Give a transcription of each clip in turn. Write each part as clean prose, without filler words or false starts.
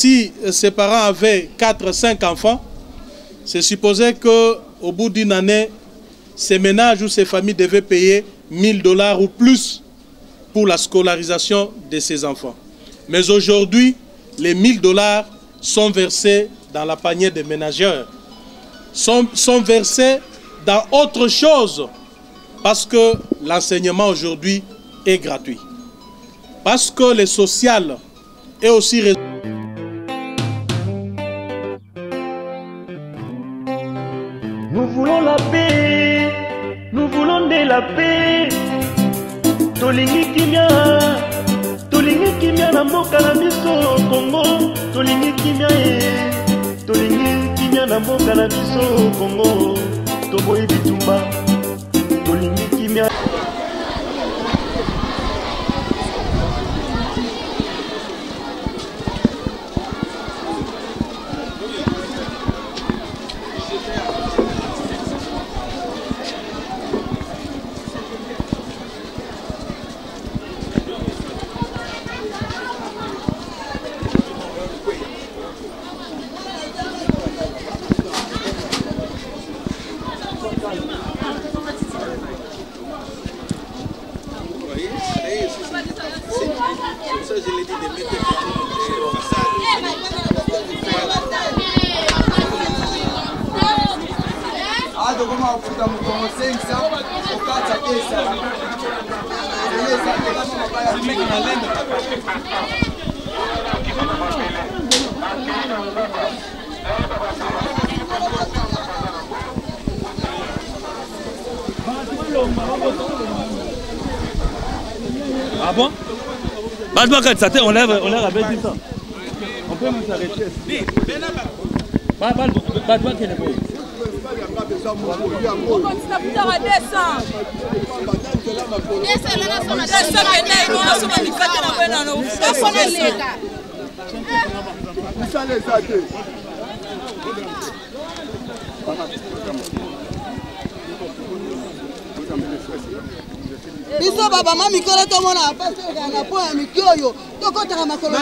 Si ses parents avaient 4-5 enfants, c'est supposé qu'au bout d'une année, ces ménages ou ces familles devaient payer $1000 ou plus pour la scolarisation de ces enfants. Mais aujourd'hui, les $1000 sont versés dans la panier des ménageurs, sont versés dans autre chose, parce que l'enseignement aujourd'hui est gratuit. Parce que le social est aussi... Nous voulons la paix, nous voulons de la paix. Tolingi kimia na mboka na biso Congo. Tolingi kimia na mboka na biso Congo. Toboyi bitumba, tolingi kimia. Ah bon? On lève avec ça. On peut nous arrêter. Biso baba ma mikolo to mona pasi na po ya mikioyo to kota makolo na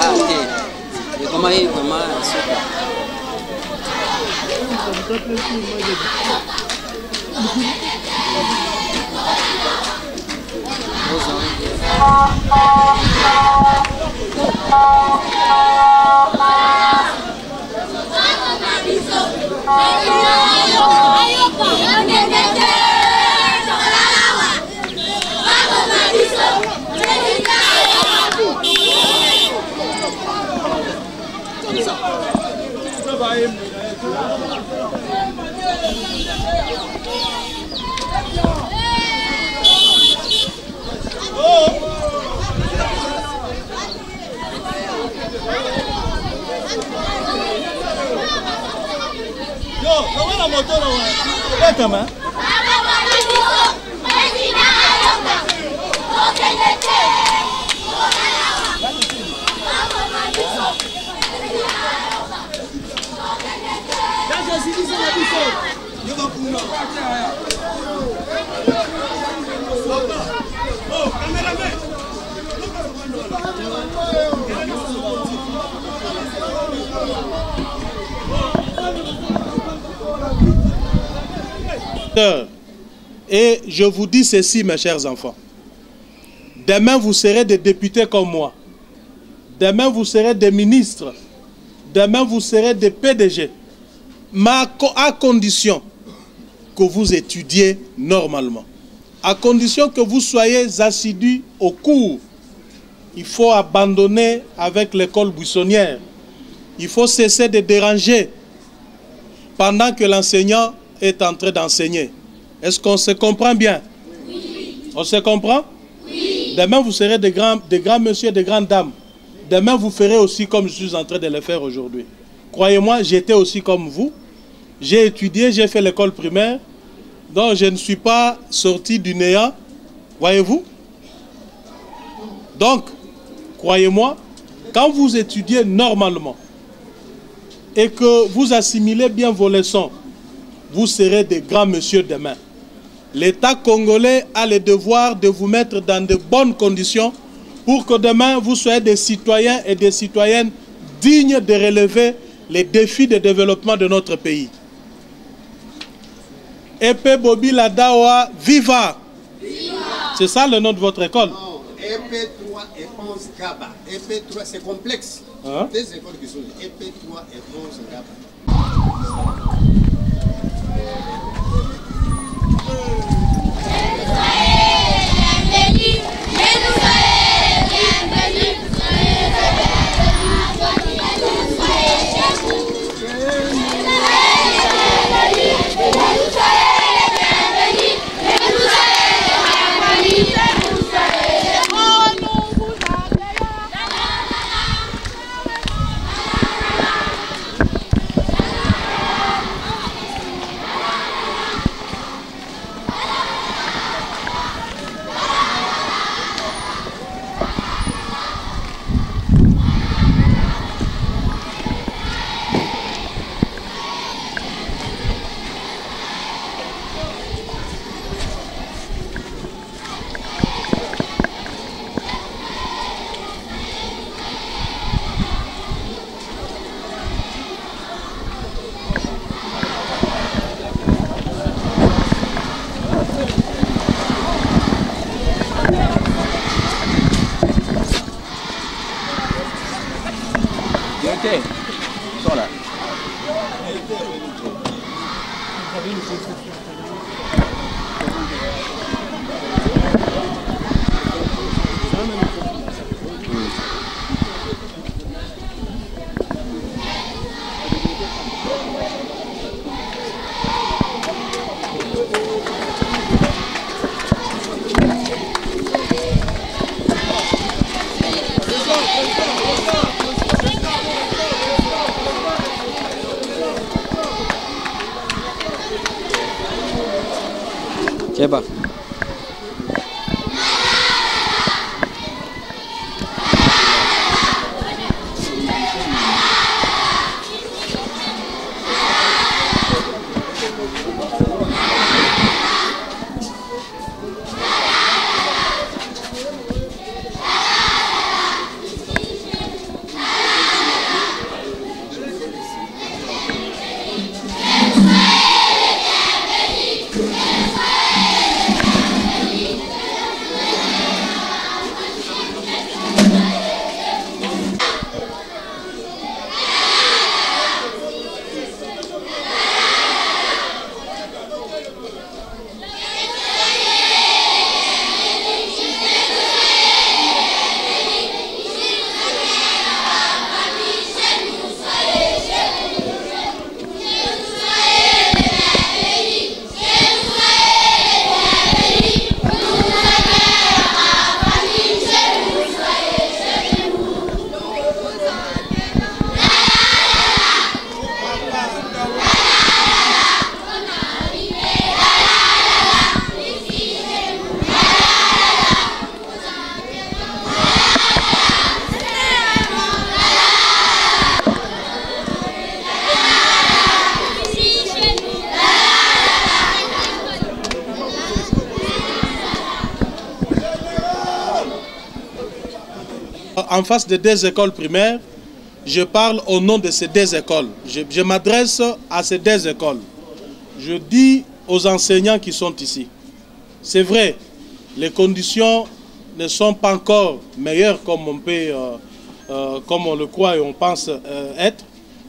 Ah ok. Et comment comme ça. Yo, comment la moto là? Comment? Et je vous dis ceci, mes chers enfants. Demain, vous serez des députés comme moi. Demain, vous serez des ministres. Demain, vous serez des PDG. Mais à condition que vous étudiez normalement. À condition que vous soyez assidus au cours. Il faut abandonner avec l'école buissonnière. Il faut cesser de déranger pendant que l'enseignant est en train d'enseigner. Est-ce qu'on se comprend bien? Oui. On se comprend? Oui. Demain, vous serez des grands messieurs, des grandes dames. Demain, vous ferez aussi comme je suis en train de le faire aujourd'hui. Croyez-moi, j'étais aussi comme vous. J'ai étudié, j'ai fait l'école primaire. Donc, je ne suis pas sorti du néant. Voyez-vous? Donc, croyez-moi, quand vous étudiez normalement et que vous assimilez bien vos leçons, vous serez des grands messieurs demain. L'État congolais a le devoir de vous mettre dans de bonnes conditions pour que demain, vous soyez des citoyens et des citoyennes dignes de relever les défis de développement de notre pays. Epé Bobi Ladawa, viva! C'est ça le nom de votre école? Non, EP3 et 11 Gaba. EP3, c'est complexe. Hein? Des écoles qui sont EP3 et 11 Gaba. Ok, sors là. Cheba. en face de 2 écoles primaires. Je parle au nom de ces 2 écoles. Je m'adresse à ces 2 écoles. Je dis aux enseignants qui sont ici, c'est vrai, les conditions ne sont pas encore meilleures comme on peut, comme on le croit et on pense être,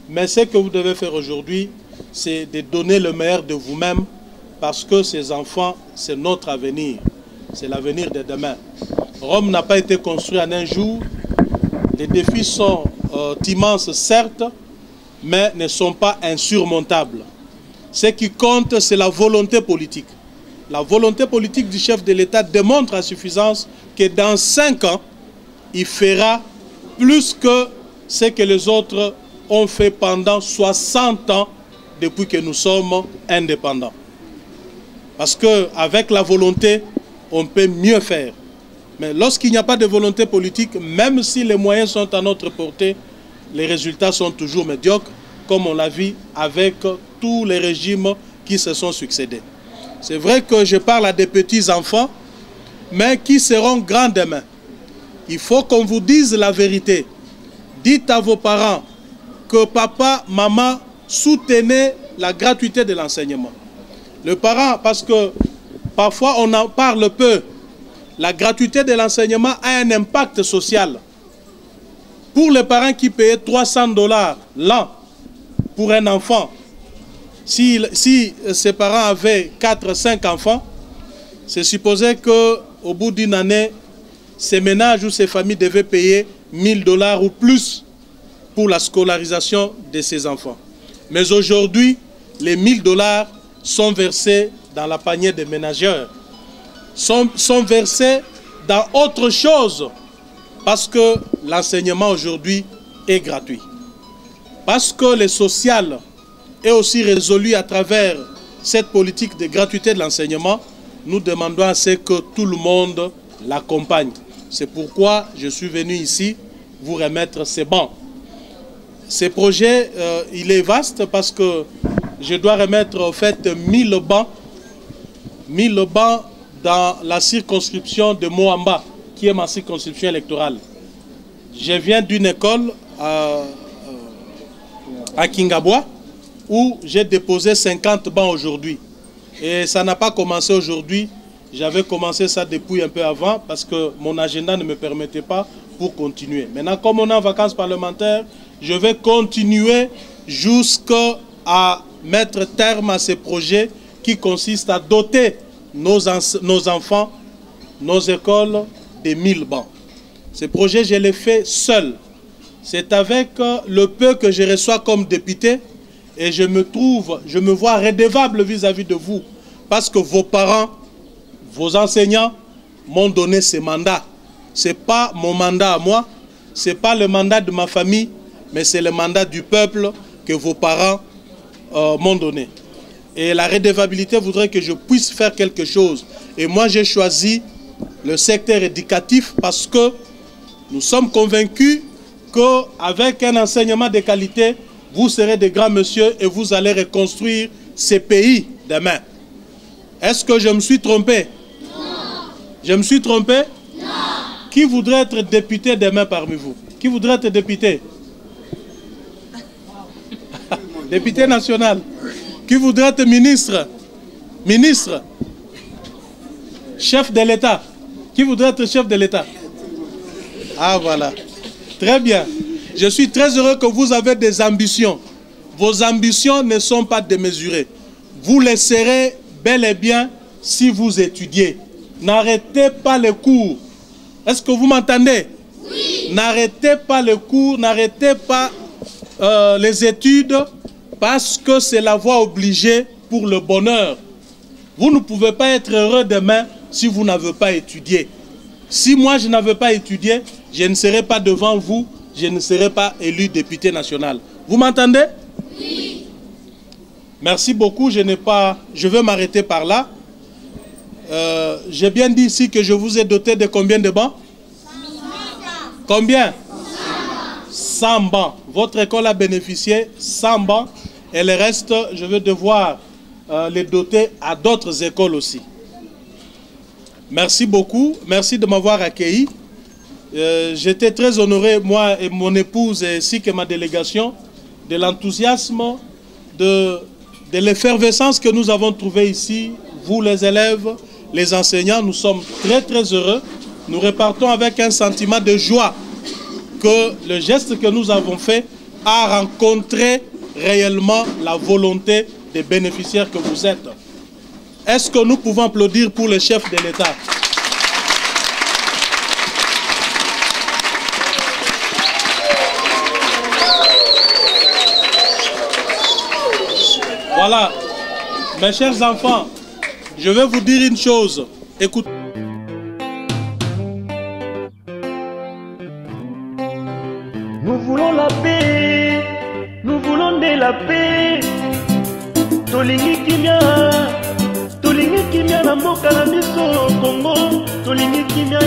mais ce que vous devez faire aujourd'hui, c'est de donner le meilleur de vous-même, parce que ces enfants, c'est notre avenir, c'est l'avenir de demain. Rome n'a pas été construit en un jour. Les défis sont immenses, certes, mais ne sont pas insurmontables. Ce qui compte, c'est la volonté politique. La volonté politique du chef de l'État démontre à suffisance que dans 5 ans, il fera plus que ce que les autres ont fait pendant 60 ans depuis que nous sommes indépendants. Parce qu'avec la volonté, on peut mieux faire. Mais lorsqu'il n'y a pas de volonté politique, même si les moyens sont à notre portée, les résultats sont toujours médiocres, comme on l'a vu avec tous les régimes qui se sont succédés. C'est vrai que je parle à des petits-enfants, mais qui seront grands demain. Il faut qu'on vous dise la vérité. Dites à vos parents que papa, maman, soutenez la gratuité de l'enseignement. Le parent, parce que parfois on en parle peu, la gratuité de l'enseignement a un impact social. Pour les parents qui payaient $300 l'an pour un enfant, si ses parents avaient 4-5 enfants, c'est supposé qu'au bout d'une année, ces ménages ou ces familles devaient payer $1000 ou plus pour la scolarisation de ces enfants. Mais aujourd'hui, les $1000 sont versés dans la panier des ménageurs, sont versés dans autre chose, parce que l'enseignement aujourd'hui est gratuit. Parce que le social est aussi résolu à travers cette politique de gratuité de l'enseignement, nous demandons à ce que tout le monde l'accompagne. C'est pourquoi je suis venu ici vous remettre ces bancs. Ce projet, il est vaste parce que je dois remettre en fait 1000 bancs. 1000 bancs dans la circonscription de Moamba, qui est ma circonscription électorale. Je viens d'une école à Kingabwa, où j'ai déposé 50 bancs aujourd'hui. Et ça n'a pas commencé aujourd'hui. J'avais commencé ça depuis un peu avant parce que mon agenda ne me permettait pas pour continuer. Maintenant, comme on est en vacances parlementaires, je vais continuer jusqu'à mettre terme à ces projets qui consistent à doter nos enfants, nos écoles de 1000 bancs. Ces projets, je les fais seul. C'est avec le peu que je reçois comme député et je me vois redevable vis-à-vis de vous parce que vos parents, vos enseignants m'ont donné ce mandat. Ce n'est pas mon mandat à moi, ce n'est pas le mandat de ma famille, mais c'est le mandat du peuple que vos parents m'ont donné. Et la redevabilité voudrait que je puisse faire quelque chose. Et moi, j'ai choisi le secteur éducatif parce que nous sommes convaincus qu'avec un enseignement de qualité, vous serez des grands messieurs et vous allez reconstruire ces pays demain. Est-ce que je me suis trompé? Non. Je me suis trompé? Non. Qui voudrait être député demain parmi vous? Qui voudrait être député? Député national. Qui voudrait être ministre? Ministre? Chef de l'État? Qui voudrait être chef de l'État? Ah voilà. Très bien. Je suis très heureux que vous avez des ambitions. Vos ambitions ne sont pas démesurées. Vous les serez bel et bien si vous étudiez. N'arrêtez pas les cours. Est-ce que vous m'entendez? Oui. N'arrêtez pas les cours, n'arrêtez pas les études parce que c'est la voie obligée pour le bonheur. Vous ne pouvez pas être heureux demain si vous n'avez pas étudié. Si moi je n'avais pas étudié, je ne serais pas devant vous, je ne serais pas élu député national. Vous m'entendez? Oui. Merci beaucoup, je vais m'arrêter par là. J'ai bien dit ici que je vous ai doté de combien de bancs? 100. Combien? 100 bancs. Votre école a bénéficié 100 bancs et le reste, je vais devoir les doter à d'autres écoles aussi. Merci beaucoup, merci de m'avoir accueilli. J'étais très honoré, moi et mon épouse, ainsi que ma délégation, de l'enthousiasme, de l'effervescence que nous avons trouvée ici. Vous les élèves, les enseignants, nous sommes très très heureux. Nous repartons avec un sentiment de joie que le geste que nous avons fait a rencontré réellement la volonté des bénéficiaires que vous êtes. Est-ce que nous pouvons applaudir pour le chef de l'État? Voilà, mes chers enfants, je vais vous dire une chose. Écoutez. Nous voulons la paix, nous voulons de la paix. Tolingi kimia na mboka na biso Congo. Tolingi kimia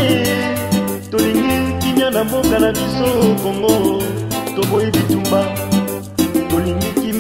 na mboka na biso Congo. Toboyi bitumba, tolingi kimia.